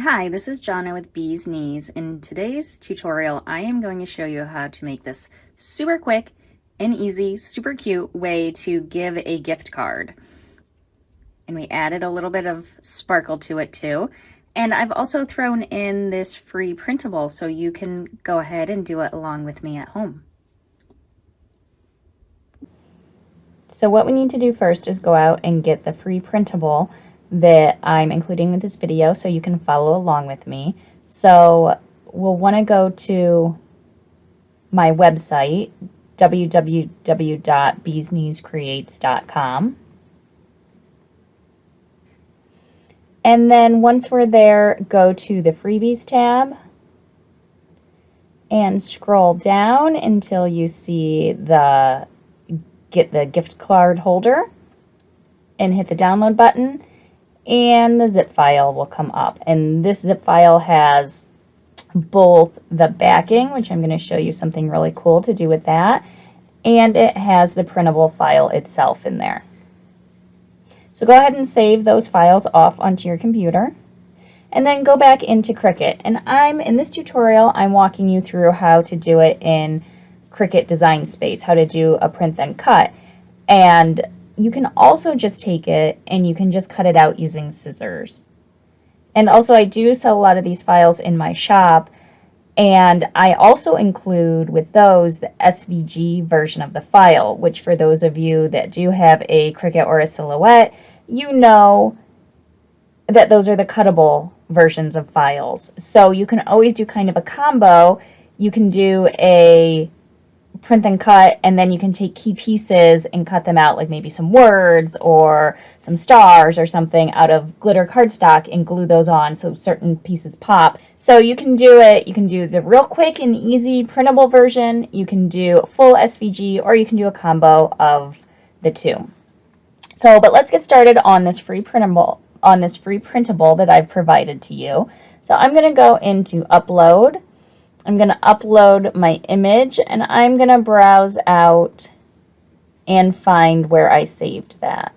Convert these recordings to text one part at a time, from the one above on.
Hi, this is Jonna with Bee's Knees. In today's tutorial, I am going to show you how to make this super quick and easy, super cute way to give a gift card. And we added a little bit of sparkle to it too. And I've also thrown in this free printable so you can go ahead and do it along with me at home. So what we need to do first is go out and get the free printable that I'm including with this video so you can follow along with me. So we'll want to go to my website, www.beeskneescreates.com. And then once we're there, go to the freebies tab and scroll down until you see the get the gift card holder and hit the download button, and the zip file will come up. And this zip file has both the backing, which I'm going to show you something really cool to do with that, and it has the printable file itself in there. So go ahead and save those files off onto your computer and then go back into Cricut. And in this tutorial, I'm walking you through how to do it in Cricut Design Space, how to do a print then cut. And you can also just take it and you can just cut it out using scissors. And also I do sell a lot of these files in my shop, and I also include with those the SVG version of the file, which for those of you that do have a Cricut or a Silhouette, you know that those are the cuttable versions of files. So you can always do kind of a combo. You can do a print and cut, and then you can take key pieces and cut them out, like maybe some words or some stars or something out of glitter cardstock, and glue those on so certain pieces pop. So you can do it, you can do the real quick and easy printable version, you can do full SVG, or you can do a combo of the two. So, but let's get started on this free printable that I've provided to you. So I'm going to go into upload. I'm going to upload my image, and I'm going to browse out and find where I saved that.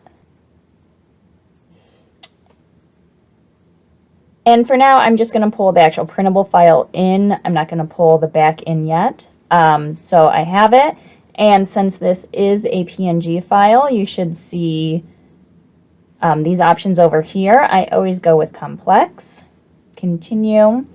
And for now, I'm just going to pull the actual printable file in. I'm not going to pull the back in yet. So I have it, and since this is a PNG file, you should see these options over here. I always go with complex, continue.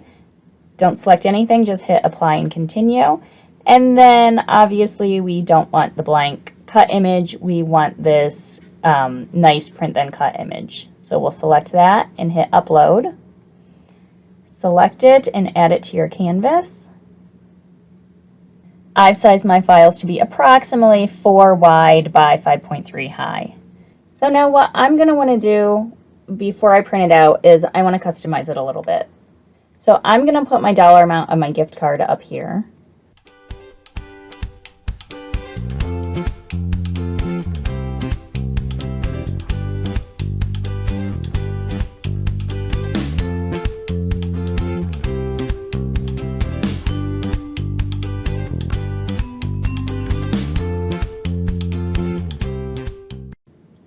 Don't select anything, just hit apply and continue. And then obviously we don't want the blank cut image, we want this nice print then cut image. So we'll select that and hit upload. Select it and add it to your canvas. I've sized my files to be approximately 4 wide by 5.3 high. So now what I'm going to want to do before I print it out is I want to customize it a little bit. So I'm going to put my dollar amount of my gift card up here.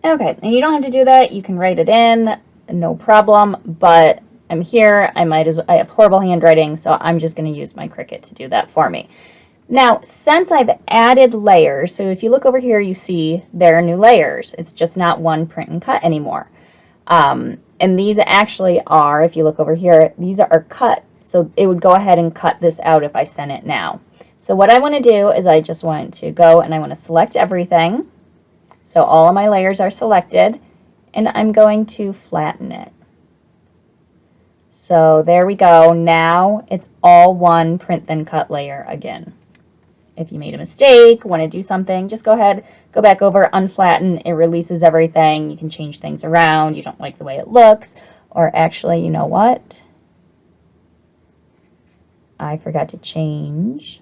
Okay, and you don't have to do that. You can write it in, no problem, but I'm here, I have horrible handwriting, so I'm just going to use my Cricut to do that for me. Now, since I've added layers, so if you look over here, you see there are new layers. It's just not one print and cut anymore. And these actually are, if you look over here, these are cut, so it would go ahead and cut this out if I sent it now. So what I want to do is I just want to go and I want to select everything. So all of my layers are selected, and I'm going to flatten it. So there we go. Now it's all one print then cut layer again. If you made a mistake, want to do something, just go ahead, go back over, unflatten. It releases everything. You can change things around. You don't like the way it looks. Or actually, you know what? I forgot to change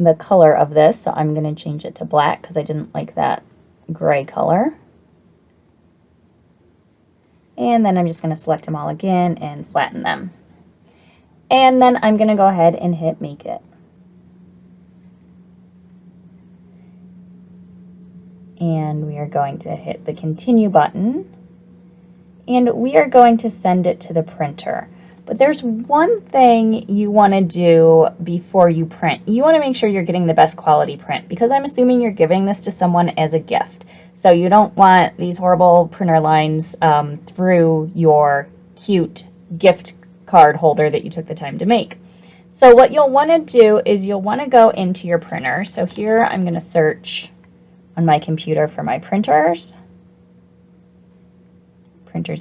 the color of this, so I'm going to change it to black because I didn't like that gray color. And then I'm just going to select them all again and flatten them. And then I'm going to go ahead and hit make it. And we are going to hit the continue button. And we are going to send it to the printer. But there's one thing you want to do before you print. You want to make sure you're getting the best quality print, because I'm assuming you're giving this to someone as a gift. So you don't want these horrible printer lines through your cute gift card holder that you took the time to make. So what you'll want to do is you'll want to go into your printer. So here I'm going to search on my computer for my printers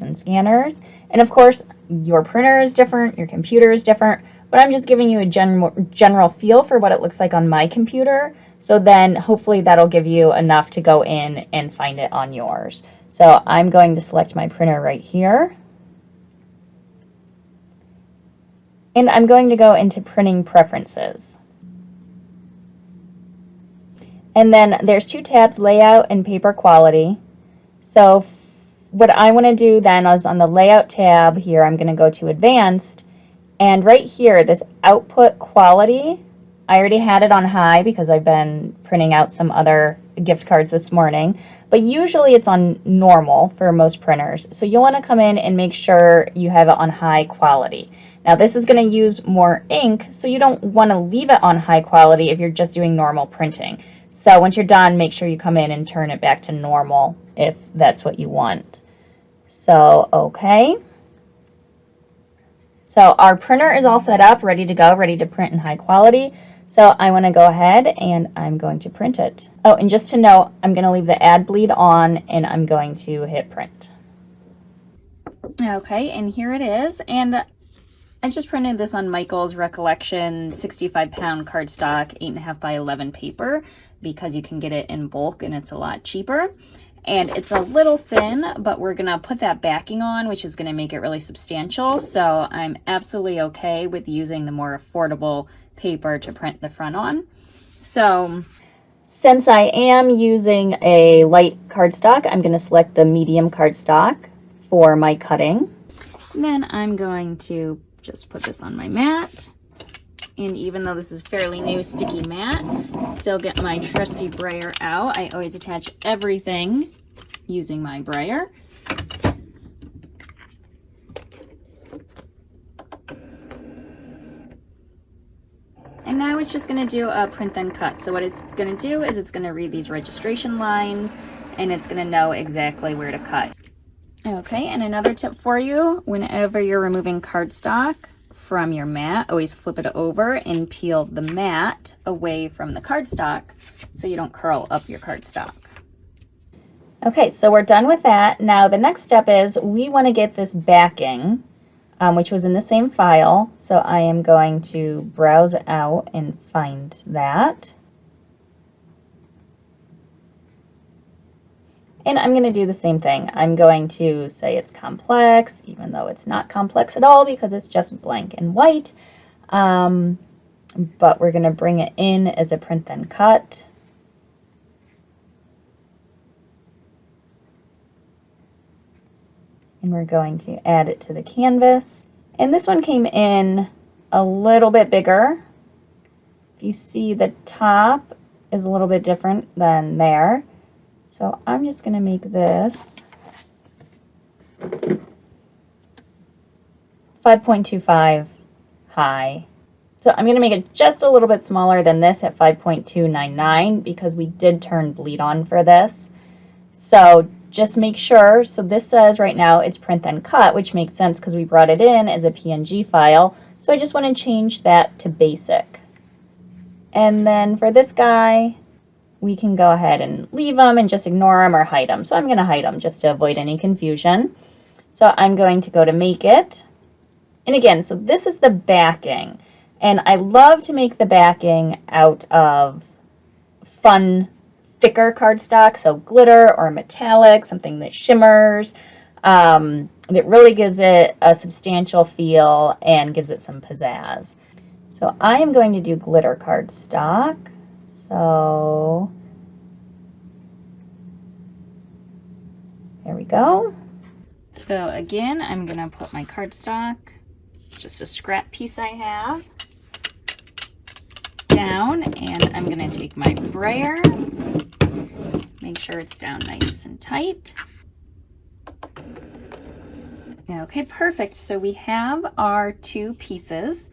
and scanners. And of course, your printer is different, your computer is different, but I'm just giving you a general feel for what it looks like on my computer. So then hopefully that'll give you enough to go in and find it on yours. So I'm going to select my printer right here. And I'm going to go into printing preferences. And then there's two tabs, layout and paper quality. So what I want to do then is on the layout tab here, I'm going to go to advanced, and right here, this output quality, I already had it on high because I've been printing out some other gift cards this morning, but usually it's on normal for most printers. So you'll want to come in and make sure you have it on high quality. Now this is going to use more ink, so you don't want to leave it on high quality if you're just doing normal printing. So once you're done, make sure you come in and turn it back to normal if that's what you want. So, okay. So our printer is all set up, ready to go, ready to print in high quality. So I want to go ahead and I'm going to print it. Oh, and just to note, I'm going to leave the ad bleed on and I'm going to hit print. Okay, and here it is. And I just printed this on Michael's Recollection 65-pound cardstock, 8.5 by 11 paper, because you can get it in bulk and it's a lot cheaper. And it's a little thin, but we're gonna put that backing on, which is gonna make it really substantial. So I'm absolutely okay with using the more affordable paper to print the front on. So since I am using a light cardstock, I'm gonna select the medium cardstock for my cutting. And then I'm going to just put this on my mat. And even though this is fairly new sticky mat, still get my trusty brayer out. I always attach everything using my brayer. And now it's just going to do a print then cut. So what it's going to do is it's going to read these registration lines and it's going to know exactly where to cut. Okay, and another tip for you, whenever you're removing cardstock from your mat, always flip it over and peel the mat away from the cardstock so you don't curl up your cardstock. Okay, so we're done with that. Now the next step is we want to get this backing, which was in the same file. So I am going to browse out and find that. And I'm going to do the same thing. I'm going to say it's complex, even though it's not complex at all because it's just blank and white. But we're going to bring it in as a print then cut. And we're going to add it to the canvas. And this one came in a little bit bigger. If you see, the top is a little bit different than there. So I'm just going to make this 5.25 high. So I'm going to make it just a little bit smaller than this at 5.299 because we did turn bleed on for this. So just make sure, so this says right now it's print then cut, which makes sense because we brought it in as a PNG file. So I just want to change that to basic. And then for this guy, we can go ahead and leave them and just ignore them or hide them. So I'm going to hide them just to avoid any confusion. So I'm going to go to make it. And again, so this is the backing. And I love to make the backing out of fun, thicker cardstock, so glitter or metallic, something that shimmers, that really gives it a substantial feel and gives it some pizzazz. So I am going to do glitter cardstock. So there we go. So again, I'm going to put my cardstock, just a scrap piece I have, down, and I'm going to take my brayer, Make sure it's down nice and tight. Okay, perfect. So we have our 2 pieces.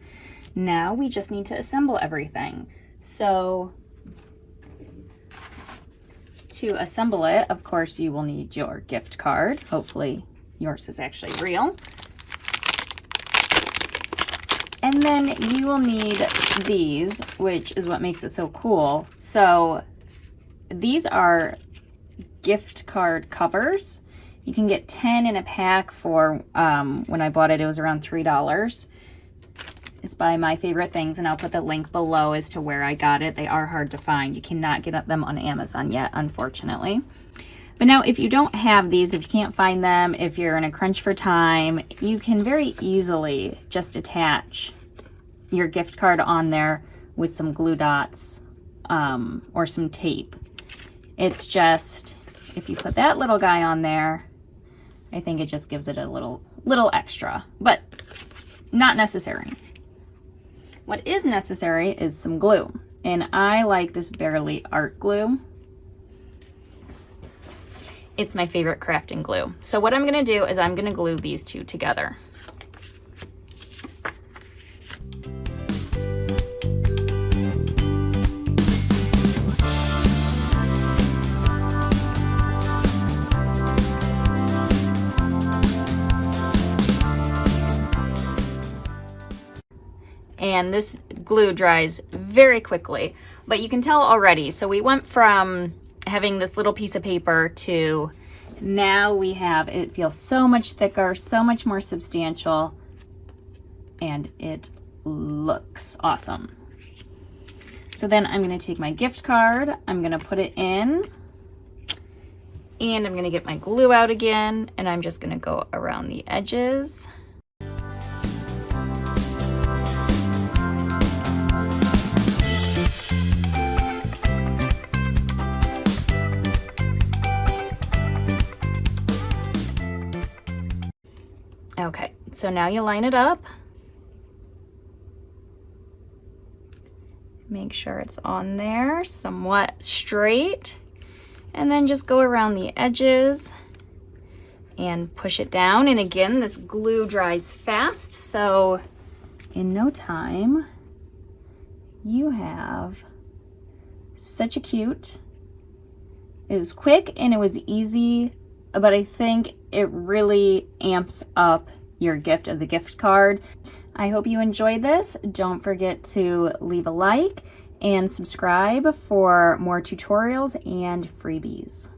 Now we just need to assemble everything. So to assemble it, of course, you will need your gift card. Hopefully yours is actually real. And then you will need these, which is what makes it so cool. So these are gift card covers. You can get 10 in a pack for, when I bought it, it was around $3. It's by My Favorite Things, and I'll put the link below as to where I got it. They are hard to find. You cannot get them on Amazon yet, unfortunately. But now, if you don't have these, if you can't find them, if you're in a crunch for time, you can very easily just attach your gift card on there with some glue dots or some tape. It's just, if you put that little guy on there, I think it just gives it a little extra, but not necessary. What is necessary is some glue, and I like this Barely Art glue. It's my favorite crafting glue. So what I'm gonna do is I'm gonna glue these 2 together. And this glue dries very quickly, but you can tell already. So we went from having this little piece of paper to now we have, it feels so much thicker, so much more substantial, and it looks awesome. So then I'm going to take my gift card, I'm going to put it in, and I'm going to get my glue out again, and I'm just going to go around the edges. Okay, so now you line it up. Make sure it's on there somewhat straight, and then just go around the edges and push it down. And again, this glue dries fast, so in no time you have such a cute, it was quick and it was easy, but I think it really amps up your gift of the gift card. I hope you enjoyed this. Don't forget to leave a like and subscribe for more tutorials and freebies.